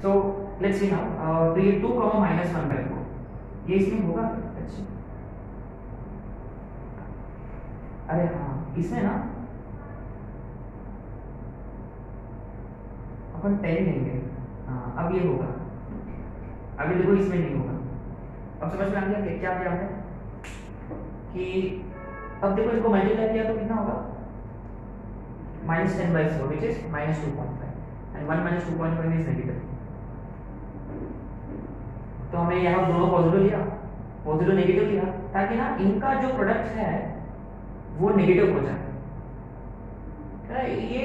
So let's see now, तो ये 2 -1/4 ये इसमें होगा। अच्छा अरे हाँ, इसमें ना अपन 10 लेंगे। हाँ अब ये होगा, अभी देखो इसमें नहीं होगा। अब समझ में आ गया कि क्या किया हमने कि अब देखो इसको मल्टीप्लाई किया तो कितना होगा, -10/4 which is -2.5 and 1 - 2.5 is negative। तो हमें यहाँ दोनों पॉजिटिव लिया, पॉजिटिव नेगेटिव लिया, ताकि ना इनका जो प्रोडक्ट है वो नेगेटिव हो जाए। ये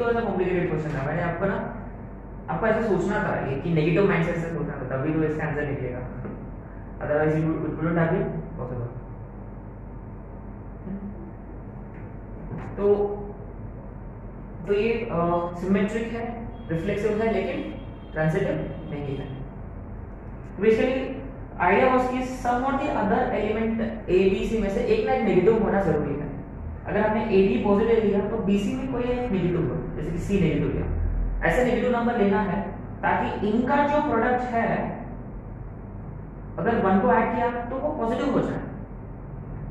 थोड़ा सा कॉम्प्लिकेटेड क्वेश्चन है, मैंने आपको ऐसा सोचना था ये कि नेगेटिव माइंडसेट से सोचना था, तभी तो इसका आंसर निकलेगा, otherwise it wouldn't have been possible. तो ये सिमेट्रिक है, रिफ्लेक्सिव है, लेकिन ट्रांजिटिव नहीं है। बेसिकली आइडिया वाज कि सम और the other element A B C में से एक ना एक नेगेटिव होना जरूरी है। अगर हमने ए बी पॉजिटिव लिया तो बी सी में कोई एक नेगेटिव हो, जैसे कि सी नेगेटिव लिया। ऐसे नेगेटिव नंबर लेना है ताकि इनका जो प्रोडक्ट है अगर 1 को ऐड किया तो वो पॉजिटिव हो जाए,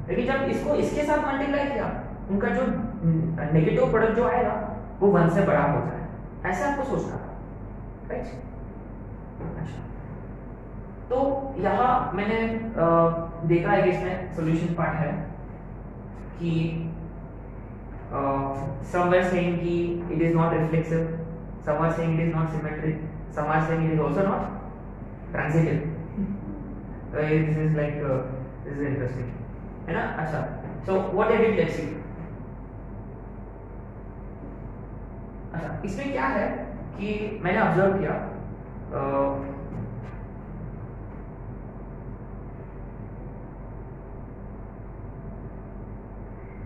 लेकिन जब इसको इसके साथ मल्टीप्लाई किया उनका जो नेगेटिव प्रोडक्ट जो आएगा वो 1 से बड़ा हो जाए। ऐसा आपको सोचना था, राइट? अच्छा, तो यहाँ मैंने देखा है कि इसमें सॉल्यूशन पार्ट है कि some are saying कि it is not reflexive, some are saying it is not symmetric, some are saying it is also not transitive। this is like this is interesting, है ना? अच्छा, so what I did, let's see। अच्छा, इसमें क्या है कि मैंने observe किया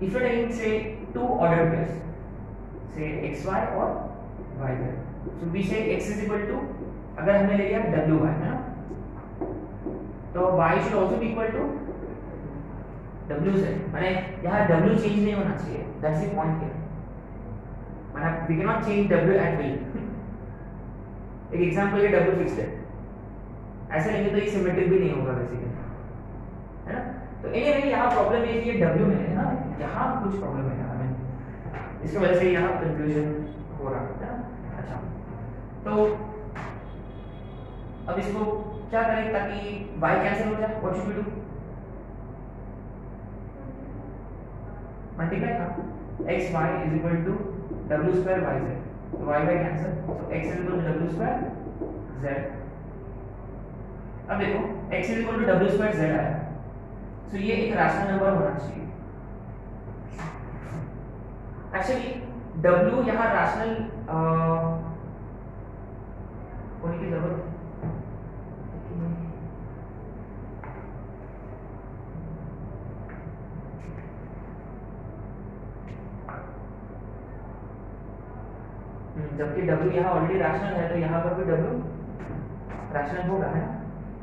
if you take say two ordered pairs, say xy और yz, so we say x is equal to, अगर हमने ले लिया wy है ना, तो y should also be equal to wz। माने यहाँ w चेंज नहीं होना चाहिए, that's the point here। माने we cannot change w at will। एक एग्जांपल ये w फिक्स्ड है, ऐसे लेंगे तो ये सिमेट्रिक भी नहीं होगा बेसिकली, है ना? तो anyway यहाँ प्रॉब्लम ये कि ये w में है ना, यहाँ कुछ प्रॉब्लम है यहाँ में, इसकी वजह से यहाँ कंफ्यूजन हो रहा है ना। अच्छा, तो अब इसको क्या करें ताकि y कैंसिल हो जाए? What should we do? Multiply ना, x y is equal to w square yz, तो y y कैंसिल, तो x is equal to w square z। अब देखो x is equal to w square z आया, तो ये एक रैशनल नंबर होना चाहिए। एक्चुअली w यहाँ रैशनल होने की जरूरत है, जबकि w यहाँ ऑलरेडी रैशनल है, तो यहाँ पर भी w रैशनल होगा, है ना?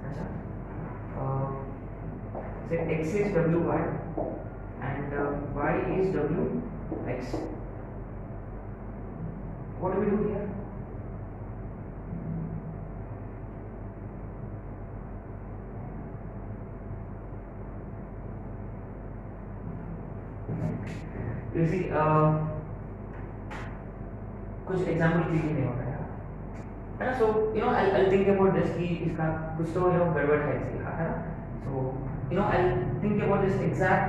अच्छा, say x is wy and y is wx, what do we do here? You see, कुछ एग्जाम्पल क्लिक नहीं होता है ना? So you know I think about this कि इसका कुछ तो गड़बड़ है इसका, है ना? So you know I think about this exact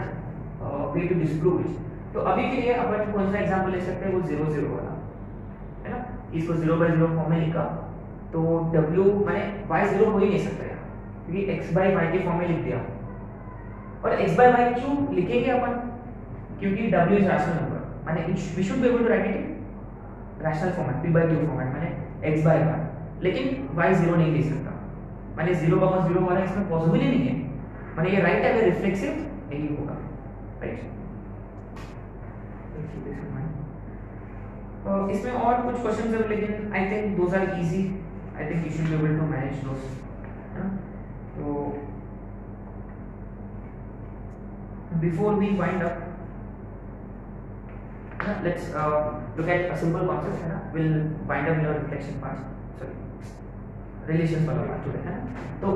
way to disprove it. तो अभी के लिए अपन कौन सा एग्जाम्पल ले सकते हैं? वो 0 0 वाला, है ना? इसको 0/0 फॉर्म में लिखा तो w माने y 0 हो ही नहीं सकता यार, क्योंकि x/y के फॉर्म में लिख दिया। और x/y क्यों लिखेंगे अपन? क्योंकि w इज रैशनल नंबर, माने we should be able to write it rational format, p/q format, माने x/y, लेकिन y 0 नहीं ले सकता, माने 0/0 वाला इसमें पॉसिबल ही नहीं है, माने ये राइट है, रिफ्लेक्सिव नहीं होगा, राइट? इसमें और कुछ क्वेश्चंस है, लेकिन I think those are easy, I think you should be able to manage those, है ना? तो before we wind up, let's look at a simple concept, है ना? We'll wind up your reflection part, sorry। Relations वाला part जो है। तो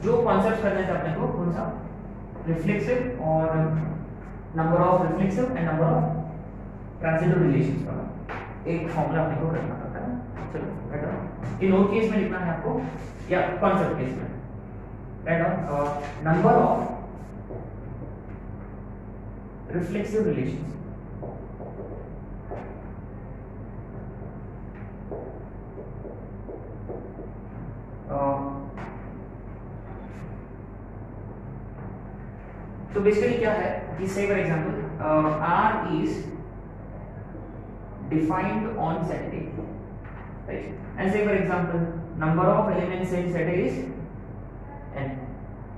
जो कॉन्सेप्ट करने थे अपने को कौन सा, रिफ्लेक्सिव और number of reflexive and number of transitive relations वाला एक फॉर्मूला अपने को करना पड़ता है। चलो बेटा ये नोट केस में लिखना है आपको या कॉन्सेप्ट केस में, बेटा नंबर ऑफ रिफ्लेक्सिव रिलेशंस तो बेसिकली क्या है कि से for example R is defined on set A, right? And say for example number of elements in set A is n.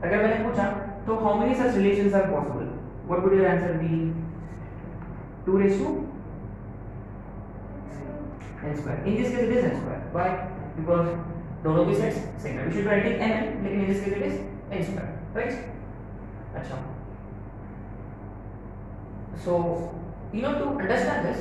अगर मैंने पूछा तो how many such relations are possible, what would your answer be? 2 raised to n square. In this case it is n square. Why? Because दोनों की sets same है. We should write it n, लेकिन in this case it is n square, right? अच्छा. So you know to understand this,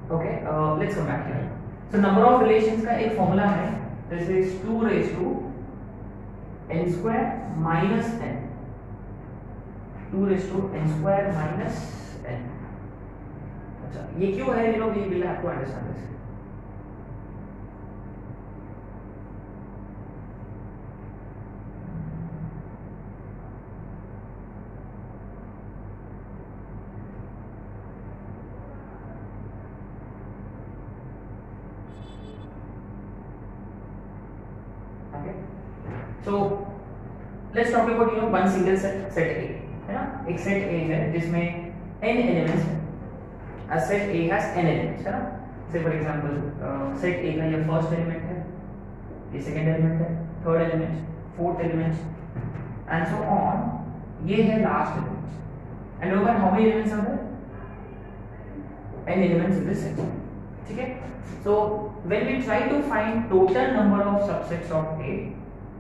okay, let's come back here. So number of relations का एक formula है, this is 2 raised to n square minus n. 2 raised to n square minus n. अच्छा ये क्यों है, you know we will have to understand this. Okay, so let's talk about one single set A, है ना. एक set A है जिसमें n elements है. A set A has n elements, है ना. से फॉर एग्जांपल सेट A का ये फर्स्ट एलिमेंट है, ये सेकंड एलिमेंट है, third element, fourth element and so on. ये है last element and over how many elements are there, n elements in this set. ठीक है. So when we try to find total number of subsets of A,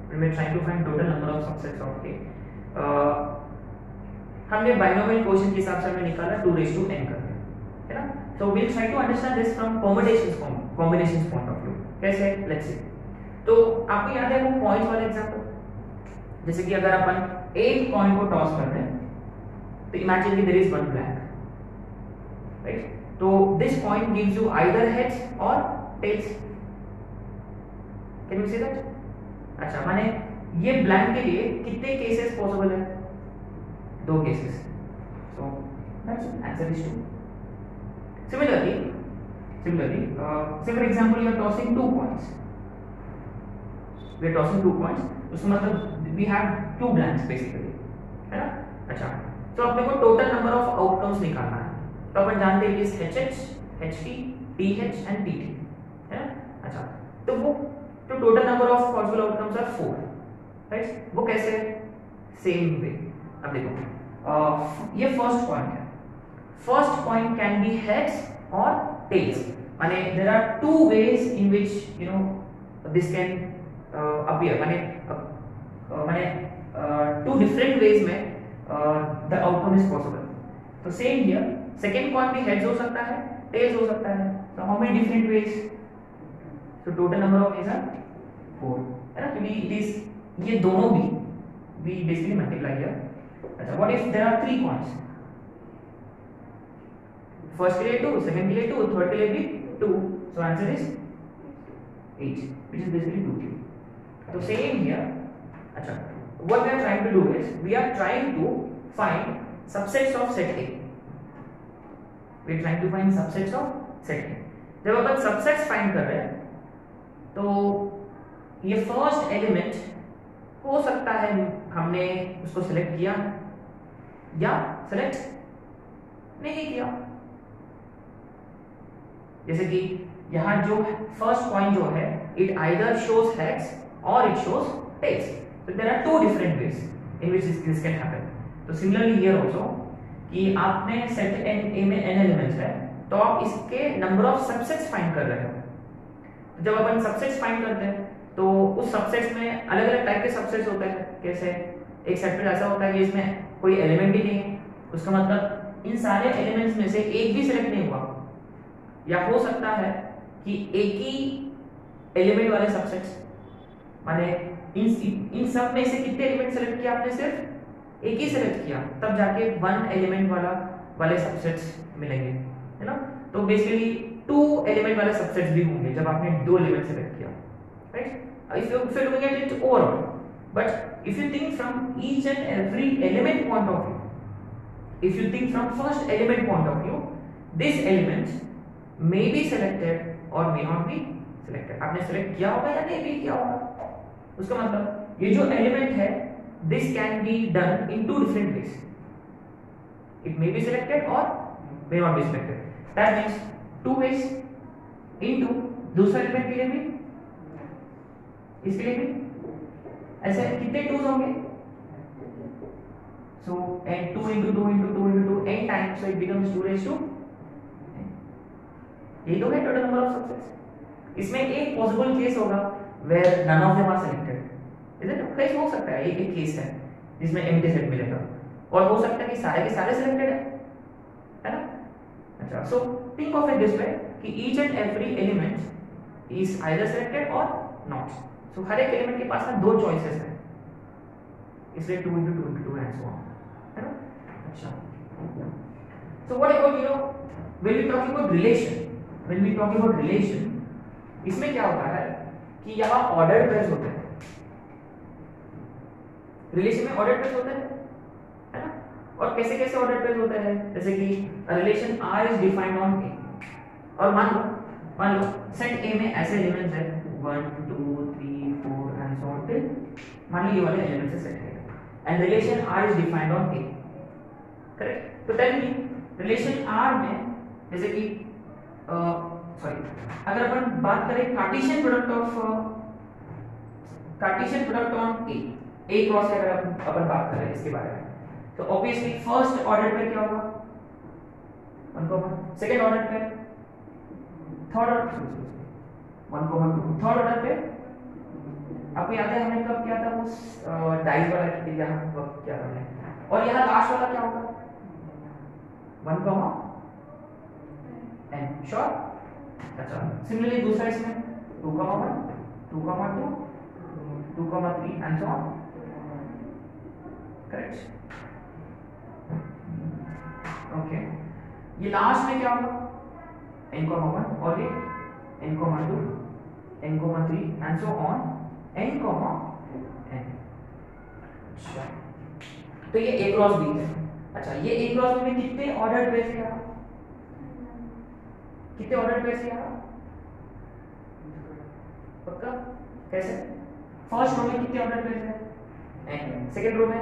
when we try to find total number of subsets of A, हमने binomial quotient के हिसाब से हमने निकाला 2 raised to n करके, है ना. So we'll try to understand this from combinations point of view. कैसे, let's see. तो आपको याद है वो पॉइंट वाला एग्जांपल, जैसे कि अगर अपन एक कॉइन को टॉस कर रहे हैं तो इमेजिन कि there is one blank, right. तो this point gives you either heads or tails. Can you see that? अच्छा माने ये ब्लैंक के लिए कितने केसेस पॉसिबल है, 2 cases. So that's answer is 2. Similarly, say for example you are tossing 2 coins. We are tossing 2 coins. उसका मतलब we have 2 blanks basically, है ना. अच्छा तो अपने को टोटल नंबर ऑफ आउटकम्स निकालना है. तो अपन जानते हैं कि HH, HT, TH and TT, है ना. अच्छा तो वो तो total number of possible outcomes are 4, right. वो कैसे, सेम वे. अब देखो ये फर्स्ट पॉइंट है. First point can be heads और टेल्स, माने there are 2 ways in which this can appear, माने 2 डिफरेंट वेज में द आउटकम इज पॉसिबल. तो सेम हियर, सेकंड कॉइन भी हेड्स हो सकता है, टेल्स हो सकता है. तो how many different ways, so total number of ways are 4, है ना. क्योंकि इट इज ये दोनों भी बेसिकली मल्टीप्लाई हियर. अच्छा what if there are 3 coins, first के लिए 2, सेकंड के लिए 2, थर्ड के लिए भी 2, so answer is 8 which is basically 2, 3. तो सेम हियर. अच्छा what we are trying to do is we are trying to find subsets of set A. We are trying to find subsets of set A. जब अपन subsets find कर रहे हैं तो ये first element हो सकता है हमने उसको सिलेक्ट किया या सिलेक्ट नहीं किया. जैसे कि यहाँ जो फर्स्ट पॉइंट जो है इट आइदर शोज हेड्स और it shows tails. So there are 2 different ways in which this can happen. तो सिमिलरली हियर आल्सो कि आपने सेट A में n एलिमेंट्स है तो आप इसके नंबर ऑफ सबसेट्स फाइंड कर रहे हो. जब अपन सबसेट्स फाइंड करते हैं तो उस सबसेट्स में अलग अलग टाइप के सबसेट्स होते हैं। कैसे एक सेट में ऐसा होता है कि इसमें कोई एलिमेंट ही नहीं है, उसका मतलब इन सारे एलिमेंट्स में से एक भी सिलेक्ट नहीं हुआ, या हो सकता है कि एक ही एलिमेंट वाले सबसेट्स, माने इन सब में से कितने एलिमेंट सेलेक्ट किया आपने, सिर्फ एक ही सेलेक्ट किया, तब जाके वन एलिमेंट वाले सबसेट्स मिलेंगे, है ना। तो बेसिकली टू एलिमेंट वाले सबसेट्स भी होंगे जब आपने दो एलिमेंट सेलेक्ट किया, right. If you looking at it overall, but if you think from each and every element point of view, if you think from first element point of view, this element may be selected or may not be selected। आपने select किया होगा या नहीं भी किया होगा, उसका मतलब ये जो element है this can be done in two different ways, it may be selected or may not be selected, that means two ways into दूसरा element के लिए भी, इसके लिए भी, ऐसे कितने टूज होंगे, so and 2 into 2 into 2 into 2 n times, so it becomes 2 raised to n। ये तो है टोटल नंबर ऑफ सबसेट्स। इसमें एक पॉसिबल केस होगा where none of them are selected, इधर केस हो सकता है, एक केस है जिसमें एम्प्टी सेट मिलेगा, और हो सकता है कि सारे के सारे सिलेक्टेड है ना। अच्छा, so think of it this way कि each and every element is either selected or not, so हर एक एलिमेंट के पास ना दो चॉइसेस हैं, इसलिए 2 into 2 into 2 and so on, है ना। अच्छा, so what about when we talk about relation, इसमें क्या होता है कि यहाँ ऑर्डर पेयर्स होते हैं, रिलेशन में ऑर्डर पेयर्स होते हैं, है ना। और कैसे कैसे ऑर्डर पेयर्स होते हैं, जैसे कि relation R is defined on A, और मान लो सेट A में ऐसे एलिमेंट्स हैं 1 2 3 4 and so on till, मान लो ये वाले एलिमेंट्स से सेट है, and relation R is defined on A, correct। तो tell me relation R में जैसे कि अगर अपन बात करें Cartesian product on A cross से अगर अपन बात करें इसके बारे में, तो ऑब्वियसली फर्स्ट ऑर्डर पे क्या होगा 1, सेकंड ऑर्डर पे, थर्ड ऑर्डर 1, 2, थर्ड ऑर्डर पे आपको याद है हमने कब किया था वो डाइस वाला वक्त किया था हमने, और यहाँ लास्ट वाला क्या होगा 1, n, श्योर। अच्छा, सिमिलरली दूसरा इसमें 2, 1, 2, 2, 2, 3 and so on, correct. Okay, ये लास्ट में क्या होगा n, 1 और ये n, 2, n, 3 and so on n, n। अच्छा, तो ये A क्रॉस B है। अच्छा, ये A क्रॉस B में कितने ऑर्डर पेयर्स हैं, कितने ऑर्डर पेयर्स हैं पक्का, कैसे, फर्स्ट रो में कितने ऑर्डर पेयर्स हैं n, सेकंड रो में n,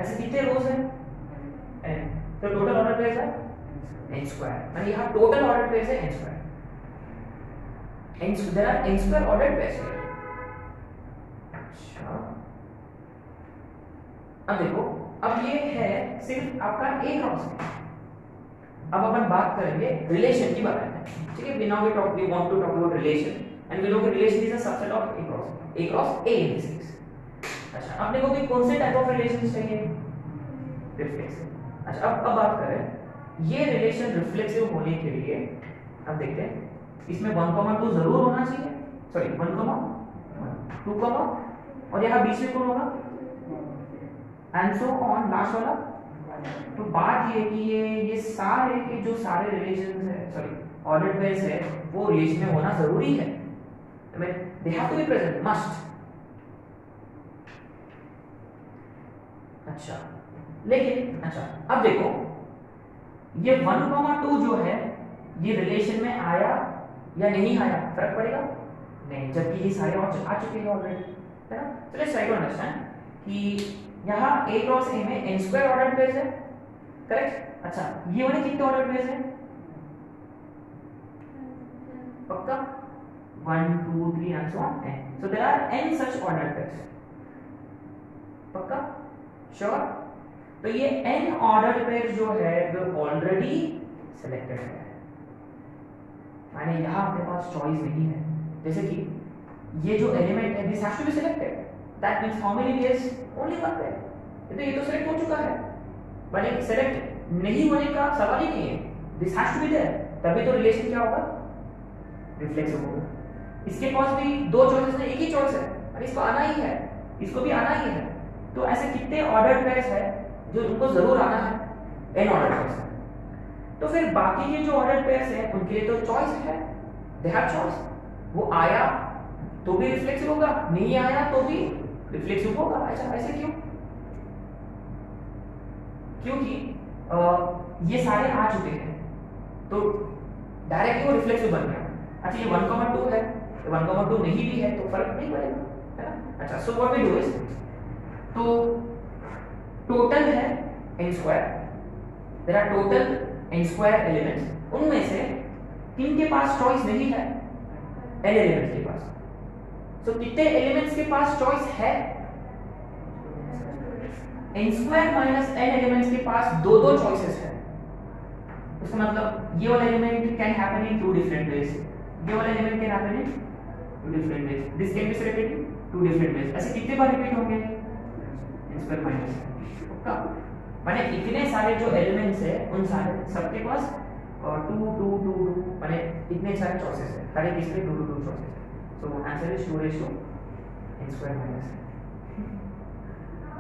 ऐसे कितने रोज हैं n, तो टोटल ऑर्डर पेयर्स है n स्क्वायर, यानी यहाँ टोटल ऑर्डर पेयर्स है n square, there are n square order pairs है। अब देखो, अब ये है सिर्फ आपका A क्रॉस में, अब अपन बात करेंगे रिलेशन की बारे में, ठीक है। Now we want to talk about relation and we know कि relation is a subset of A cross A in this case. अच्छा, अब देखो कि कौन से टाइप ऑफ रिलेशंस चाहिए, रिफ्लेक्सिव। अच्छा, अब बात करें ये रिलेशन रिफ्लेक्सिव होने के लिए, अब देखते हैं इसमें 1, 2 जरूर होना चाहिए, सॉरी 1, 2, और यहाँ बीच में कौन होगा एंड सो ऑन, लास्ट वाला। तो बात ये कि ये सारे के जो सारे रिलेशंस है, सॉरी ऑर्डर पेयर्स है, वो रिलेशन में होना जरूरी है, I mean they have to be present, must। अच्छा, लेकिन अच्छा अब देखो ये 1, 2 जो है ये रिलेशन में आया या नहीं आया, फर्क पड़ेगा नहीं, जबकि ये सारे और आ चुके हैं ऑलरेडी, है ना। तो लेट्स ट्राई टू अंडरस्टैंड कि यहाँ A क्रॉस A में n स्क्वायर ऑर्डर पेयर्स है, करेक्ट। अच्छा, ये वाले कितने ऑर्डर पेयर्स हैं पक्का 1, 2, 3 and so on n, so there are n such order pairs, पक्का, श्योर। तो ये n ऑर्डर पेयर जो है वो ऑलरेडी सिलेक्टेड है, माने यहाँ अपने पास चॉइस नहीं है, जैसे कि ये जो एलिमेंट है this has to be selected, that means how many pairs, only one pair. तो ये तो सिलेक्ट हो चुका है, बट सिलेक्ट नहीं होने का सवाल ही नहीं है, this has to be there, तभी तो रिलेशन क्या होगा, रिफ्लेक्सिव होगा। इसके पास भी दो चॉइसेस नहीं, एक ही चॉइस है और इसको आना ही है, इसको भी आना ही है। तो ऐसे कितने ऑर्डर्ड पेयर्स है जो उनको जरूर आना है, n ऑर्डर पेयर्स है। तो फिर बाकी के जो ऑर्डर पेयर्स हैं उनके लिए तो चॉइस है, दे हैव चॉइस, वो आया तो भी रिफ्लेक्सिव होगा, नहीं आया तो भी रिफ्लेक्सिव होगा। अच्छा ऐसे क्यों? क्योंकि ये सारे आ चुके हैं तो डायरेक्टली वो रिफ्लेक्सिव बन गया। अच्छा ये 1,2 है, 1,2 नहीं भी है तो फर्क नहीं पड़ेगा, है ना। अच्छा so what we do is, तो टोटल है n square, there are total n square elements, उनमें से किन के पास चॉइस नहीं है, n एलिमेंट्स के पास। सो कितने एलिमेंट्स के पास चॉइस है, n square minus n elements के पास दो दो चॉइसेस है। उसका मतलब ये वाला element can happen in two different ways, ये वाला element can happen in two different ways, this can be selected in two different ways. ऐसे कितने बार रिपीट होंगे, n स्क्वायर माइनस का माने इतने सारे जो एलिमेंट्स है उन सारे सबके पास 2 2 2 2 माने इतने सारे चॉइसेस है, हर एक इसमें 2 2 2 चॉइसेस है। So answer is 2 raised to n square minus.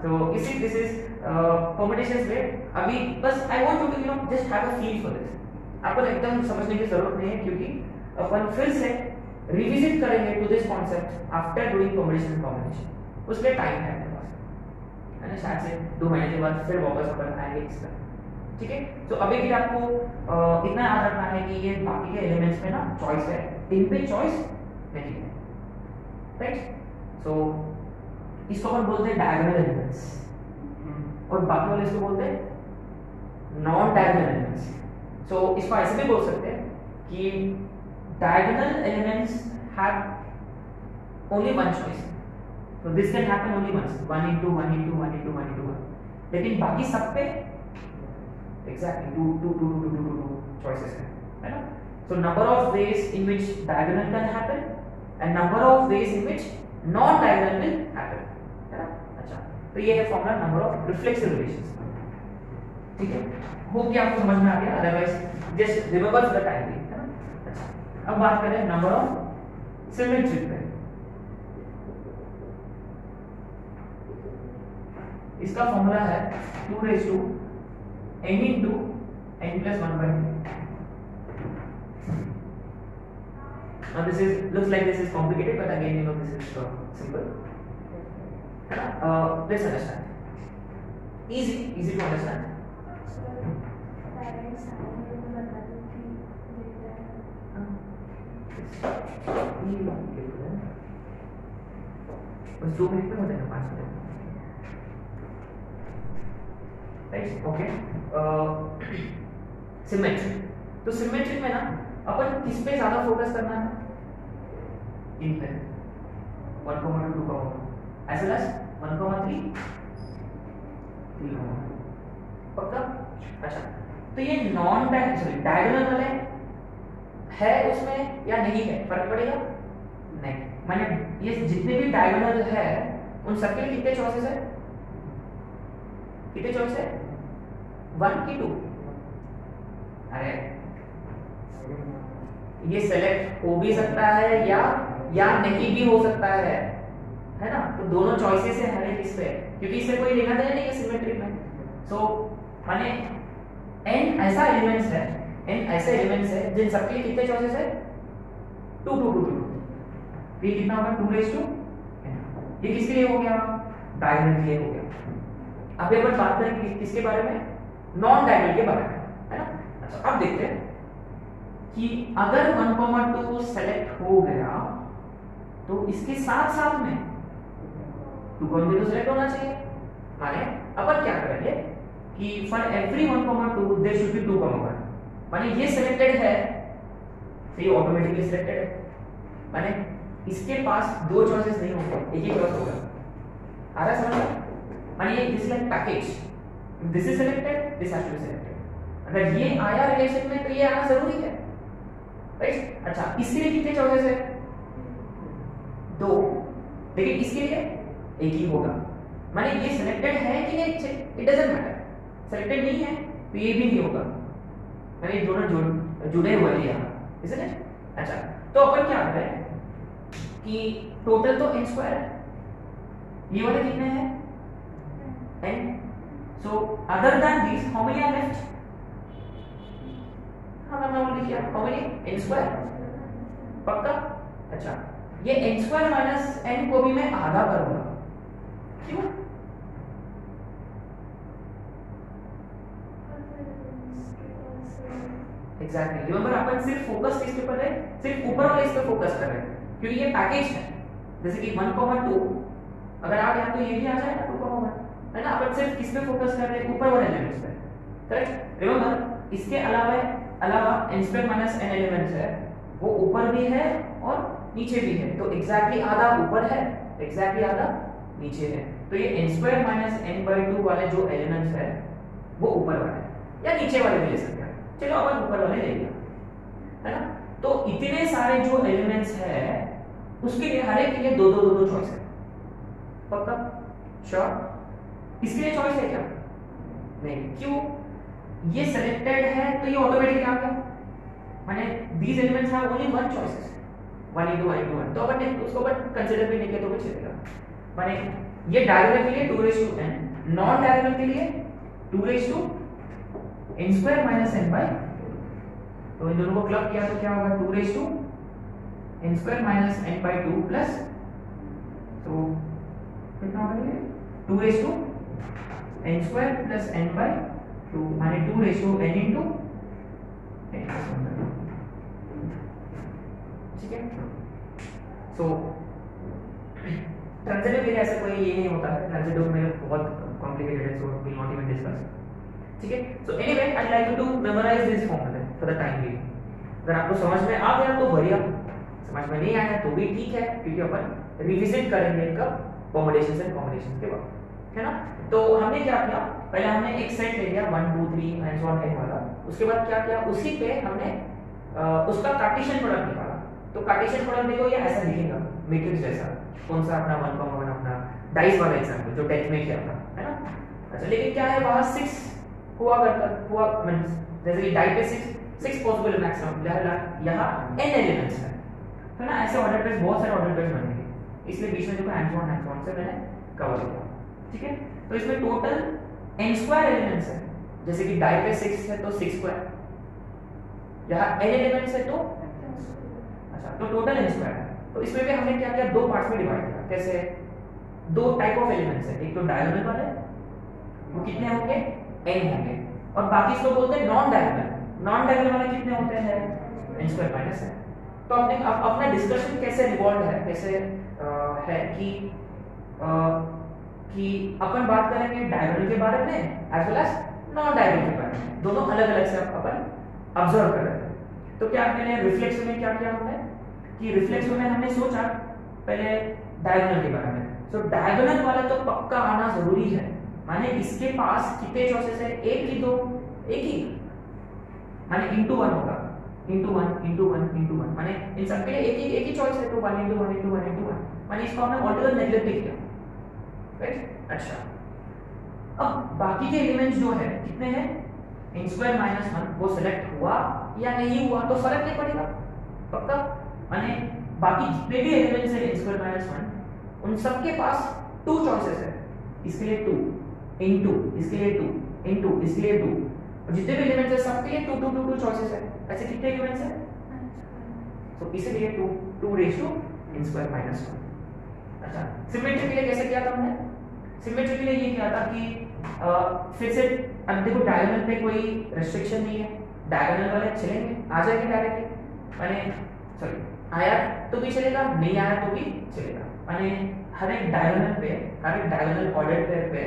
So you see this is permutations way। अभी बस I want you to you know just have a feel for this। आपको एकदम समझने की जरूरत नहीं है क्योंकि अपन फिर से रिविजिट करेंगे to this concept after doing permutation and combination, उसके टाइम है अपने पास, है ना। शायद से 2 महीने के बाद फिर वापस अपन आएंगे इस पर, ठीक है। तो अभी भी आपको इतना याद रखना है कि ये बाकी के एलिमेंट्स में ना चॉइस है, इन पे चॉइस नहीं है, राइट। सो इसको अपन बोलते हैं डायगोनल एलिमेंट्स और बाकी वाले इसको बोलते हैं नॉन डायगोनल एलिमेंट्स। सो इसको ऐसे भी बोल सकते हैं कि diagonal elements have only one choice, so this can happen only once, 1 into 1 into 1 into 1 into 1, लेकिन बाकी सब पे एग्जैक्टली 2 2 2 2 2 2 चॉइसेस है ना। So number of veg in which diagonal can happen and number of veg in which non diagonal will happen, है ना। अच्छा तो ये है formula number of reflexive relations, ठीक है। होप कि आपको समझ में आ गया, otherwise just remember the time, है ना। अच्छा अब बात करें नंबर ऑफ सिमेट्रिक पे। इसका फॉर्मूला है 2 raised to n into n plus 1 by 2। Now this is looks like this is complicated, but again you know this is simple, let's understand, easy to understand। बस 2 minute में हो जाएगा, 5 minute, right. Okay symmetric, तो symmetric में ना अपन किस पे ज्यादा फोकस करना है, इन पे 1,2 2,1 एज वेल एज 1,3 3,1 पक्का। अच्छा तो ये नॉन डायगोनल वाले है उसमें या नहीं है, फर्क पड़ेगा नहीं, माने ये जितने भी डायगोनल है उन सबके लिए कितने चॉइसेस है, कितने चॉइस है, 1 की 2। अरे ये सेलेक्ट हो भी सकता है या नहीं भी हो सकता है ना। तो दोनों चॉइसेस है हर एक इस पे, क्योंकि इससे कोई लेना देना नहीं है सिमेट्रिक में। सो माने n ऐसा एलिमेंट्स है, n ऐसे एलिमेंट्स है जिन सबके लिए कितने चॉइसेस है, 2 2 2 2। ये कितना होगा, 2 raised to n। ये किसके लिए हो गया, डायगोनल के लिए हो गया। अब अपन बात करेंगे किसके बारे में, नॉन डायगोनल के बारे में, है ना। अच्छा अब देखते हैं कि अगर 1,2 सेलेक्ट हो गया तो इसके साथ साथ में 2,2 तो सेलेक्ट होना चाहिए। माने अपन क्या करेंगे कि for every 1,2 there should be 2,1, माने ये सिलेक्टेड है तो ये ऑटोमेटिकली सिलेक्टेड है, माने इसके पास दो चॉइसेस नहीं होंगे, एक ही चॉइस होगा। आ रहा है समझ में, माने ये this like package, this is selected, this has to be selected. अगर ये आया रिलेशन में तो ये आना जरूरी है, राइट। अच्छा इसके लिए कितने चॉइसेस है, लेकिन इसके लिए एक ही होगा, माने ये सिलेक्टेड है कि नहीं, इट डजंट मैटर, सिलेक्टेड नहीं है तो ये भी नहीं होगा, माने ये दोनों जुड़े हुए हैं यहाँ, इसलिए अच्छा तो अपन क्या कर रहे हैं कि टोटल तो n स्क्वायर है, ये वाले कितने हैं n, so other than this how many are left, हाँ मैंने ऑलरेडी किया, हाउ मेनी n स्क्वायर, पक्का, अच्छा ये n स्क्वायर माइनस n को भी मैं आधा करूंगा, क्यों, एग्जैक्टली रिमेंबर अपन सिर्फ फोकस किसके ऊपर है, सिर्फ ऊपर वाले इस पे फोकस कर रहे हैं क्योंकि ये पैकेज है, जैसे कि 1,2 अगर आ गया तो ये भी आ जाएगा 2,1 है ना, अपन सिर्फ किस पे फोकस कर रहे हैं, ऊपर वाले एलिमेंट्स पे, करेक्ट, रिमेंबर इसके अलावा n square minus n elements है वो ऊपर भी है और नीचे भी है, तो एग्जैक्टली आधा ऊपर है, एग्जैक्टली आधा नीचे है, तो ये n स्क्वायर माइनस n/2 वाले जो एलिमेंट्स है वो ऊपर वाले या नीचे वाले भी ले सकते हैं, चलो अपन ऊपर वाले ले लिया है ना, तो इतने सारे जो एलिमेंट्स है उसके लिए हर एक के लिए दो चॉइस है, पक्का, श्योर, इसके लिए चॉइस है क्या, नहीं, क्यों, ये सिलेक्टेड है तो ये ऑटोमेटिकली आ गया, माने these elements have only one choices, 1 into 1 into 1, तो अपन ने उसको अपन कंसीडर भी नहीं किया तो भी चलेगा, माने ये डायगोनल के लिए 2 raised to n, non diagonal के लिए 2 raised to n square minus n by, तो इन दोनों को क्लब किया तो क्या होगा 2 raised to n square minus n by 2 plus, तो कितना होगा ये 2 raised to n square plus n by 2 माने 2 raised to n into n, ठीक है, सो ट्रांजिटिव के लिए ऐसा कोई ये नहीं होता है, ट्रांजिटिव में बहुत कॉम्प्लिकेटेड है, so we not even discuss, ठीक है, so anyway I like you to memorise this formula for the time being, अगर आपको समझ में आ गया तो बढ़िया, समझ में नहीं आया तो भी ठीक है क्योंकि अपन रिविजिट करेंगे इनका परमुटेशंस एंड कॉम्बिनेशंस के बाद, है ना, तो हमने क्या किया, पहले हमने एक सेट ले लिया 1 2 3 एंड सो ऑन n वाला, उसके बाद क्या किया, उसी पे हमने उसका कार्टेशियन प्रोडक्ट निकाला, तो कार्टेशियन प्रोडक्ट देखो ये ऐसा दिखेगा मैट्रिक्स जैसा, कौन सा अपना 1,1 अपना डाइस वाला एग्जांपल जो 10th में किया था, है ना, अच्छा लेकिन क्या है वहां 6 हुआ मींस जैसे कि डाई पे 6 पॉसिबल मैक्सिमम, यहाँ n एलिमेंट्स है, तो ना ऐसे ऑर्डर पेयर्स बहुत सारे ऑर्डर पेयर्स बनेंगे, इसलिए बीच में देखो हैंड्स ऑन से मैंने कवर किया, ठीक है, तो इसमें टोटल n स्क्वायर एलिमेंट्स है, जैसे कि डाई पे 6 है तो 6 स्क्वायर, यहाँ n एलिमेंट्स है तो अच्छा तो टोटल n स्क्वायर है, तो इसमें भी हमने क्या किया, दो पार्ट्स में डिवाइड किया, कैसे, दो टाइप ऑफ एलिमेंट्स है, एक तो डायगोनल वाले वो कितने होंगे n होंगे, और बाकी इसको बोलते हैं नॉन डायगोनल वाले कितने होते हैं n स्क्वायर माइनस है, तो अपने अपना डिस्कशन कैसे रिवॉल्व है, कैसे है कि अपन बात करेंगे डायगोनल के बारे में as well as non diagonal के बारे में, दोनों अलग अलग से अपन ऑब्जर्व कर रहे हैं, तो क्या मैंने रिफ्लेक्स में क्या किया हमने कि रिफ्लेक्स में हमने सोचा पहले डायगोनल के बारे में, सो डायगोनल वाला तो पक्का आना जरूरी है, माने इसके पास कितने चॉइसेस है, एक ही दो, एक ही, माने इनटू 1 होगा, इनटू 1 इनटू 1 इनटू 1, माने इन सब के लिए एक ही चॉइस है, तो 1 इनटू 1 इनटू 1 इनटू 1, माने इसको हमने ऑलरेडी नेगलेक्ट किया, राइट, अच्छा अब बाकी के एलिमेंट्स जो है कितने हैं n स्क्वायर माइनस 1, वो सिलेक्ट हुआ या नहीं हुआ तो फर्क नहीं पड़ेगा, पक्का, माने बाकी जितने भी एलिमेंट्स हैं n स्क्वायर माइनस 1 उन सब के पास 2 चॉइसेस है, इसके लिए 2 इनटू, इसके लिए 2 इनटू, इसके लिए 2, और जितने भी एलिमेंट्स हैं सबके लिए 2 2 2 2 चॉइसेस है, ऐसे कितने एलिमेंट्स हैं, तो इसलिए 2 रेशियो n स्क्वायर माइनस 1, अच्छा सिमेट्री के लिए कैसे किया था हमने, सिमेट्री के लिए ये किया था कि फिर से अब देखो डायगोनल पे कोई रेस्ट्रिक्शन नहीं है, डायगोनल वाले चलेंगे, आ जाएंगे डायरेक्टली, माने सॉरी आया तो भी चलेगा, नहीं आया तो भी चलेगा, माने हर एक डायगोनल पे, हर एक डायगोनल ऑर्डर पेयर पे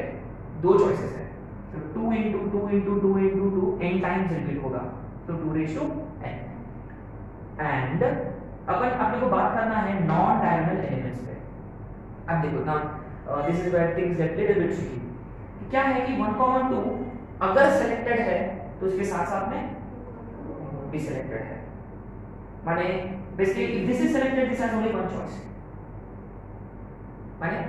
2 चॉइसेस है, तो 2 into 2 into 2 into 2 n times repeat होगा, तो 2 रेशियो n, एंड अपन अपने को बात करना है नॉन डायगोनल एलिमेंट्स पे, अब देखो ना this is where things get little bit tricky, क्या है कि 1,2 अगर सिलेक्टेड है तो उसके साथ साथ में भी सिलेक्टेड है, माने basically if this is selected this has only one choice, माने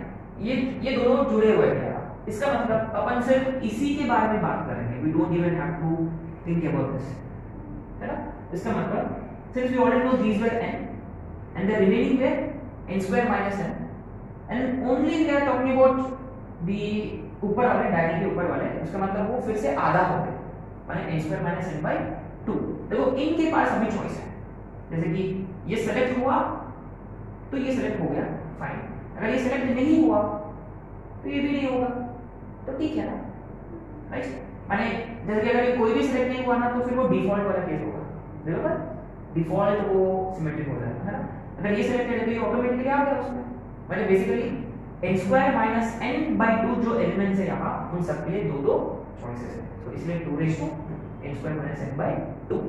ये दोनों जुड़े हुए हैं। इसका मतलब अपन सिर्फ इसी के बारे में बात करेंगे, we don't even have to think about this, है ना। इसका मतलब since we already know these were n and the remaining were n square minus n and only we are talking about the ऊपर वाले डायरी के ऊपर वाले, उसका मतलब वो फिर से आधा हो गए, माने n square minus n by 2। देखो इनके पास अभी चॉइस है, जैसे कि ये सेलेक्ट हुआ तो ये सेलेक्ट हो गया, फाइन। अगर ये सेलेक्ट नहीं हुआ तो ये भी नहीं होगा, तो ठीक है ना, राइट। माने जैसे कि अगर ये कोई भी सेलेक्ट नहीं हुआ ना तो फिर वो डिफॉल्ट वाला केस होगा, बराबर, डिफॉल्ट वो सिमेट्रिक हो जाएगा, है ना। अगर ये सिलेक्टेड है तो ये ऑटोमेटिकली आ गया उसमें, मतलब basically n square minus n by 2 जो एलिमेंट्स है यहाँ उन सब के लिए दो दो चॉइसेस है, तो इसलिए 2 raised to n square minus n by 2,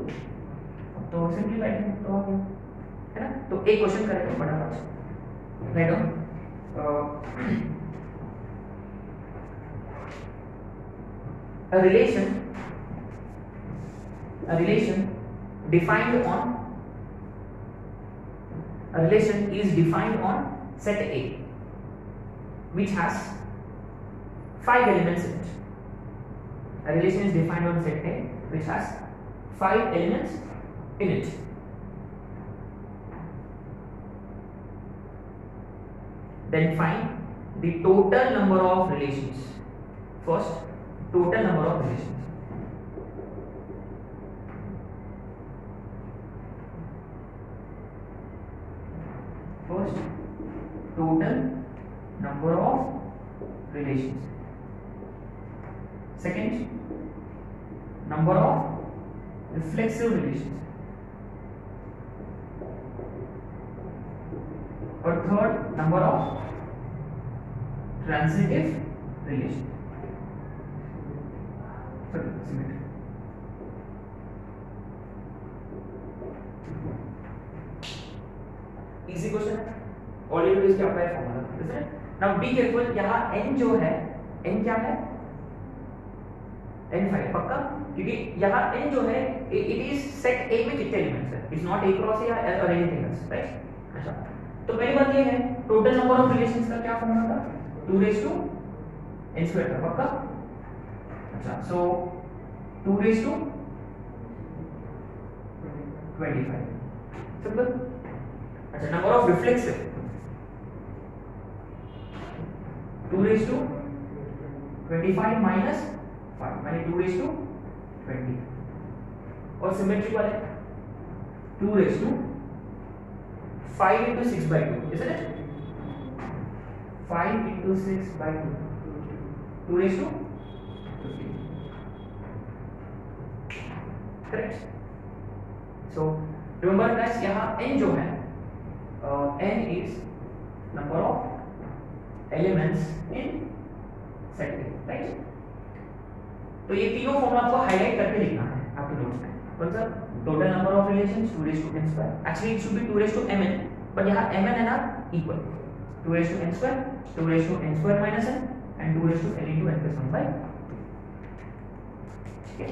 तो सिंपलीफाइड तो हो गया, है ना। तो एक क्वेश्चन करेंगे फटाफट, write down a relation defined on a relation is defined on set A which has 5 elements in it. A relation is defined on set A which has 5 elements in it. Then find the total number of relations. First, total number of relations. First, total number of relations. Second, number of reflexive relations. Or third, number of transitive relations. Sorry, symmetry. Easy question है, all you do is apply formula, isn't it? Now be careful, यहाँ n जो है, n क्या है, n5 पक्का, क्योंकि यहाँ n जो है it is set A में कितने एलिमेंट्स है, it's not A cross A or anything else, right? अच्छा, तो पहली बात ये है टोटल नंबर ऑफ रिलेशंस का क्या फॉर्मूला था, 2 रेज़ टू n स्क्वायर था पक्का। अच्छा, so 2 रेज़ टू 25, सिंपल। अच्छा, number of reflexive 2 raised to 25 minus 5 माने 2 रेज़ टू 20, और सिमेट्रिक वाले 2 raised to 5 into 6 by 2, isn't it? 5 into 6 by 2, 2 raised to 15. Correct? So remember guys, यहाँ n जो है, n is number of elements in set A, right? तो ये तीनों formula आपको हाईलाइट करके लिखना है आपके नोट्स में। कौन सा? Total number of relations 2 raised to n square. Actually it should be 2 raised to mn, but यहाँ mn and r equal. 2 raised to n square, 2 raised to n square minus n, and 2 raised to n into n plus 1 by 2. ठीक है?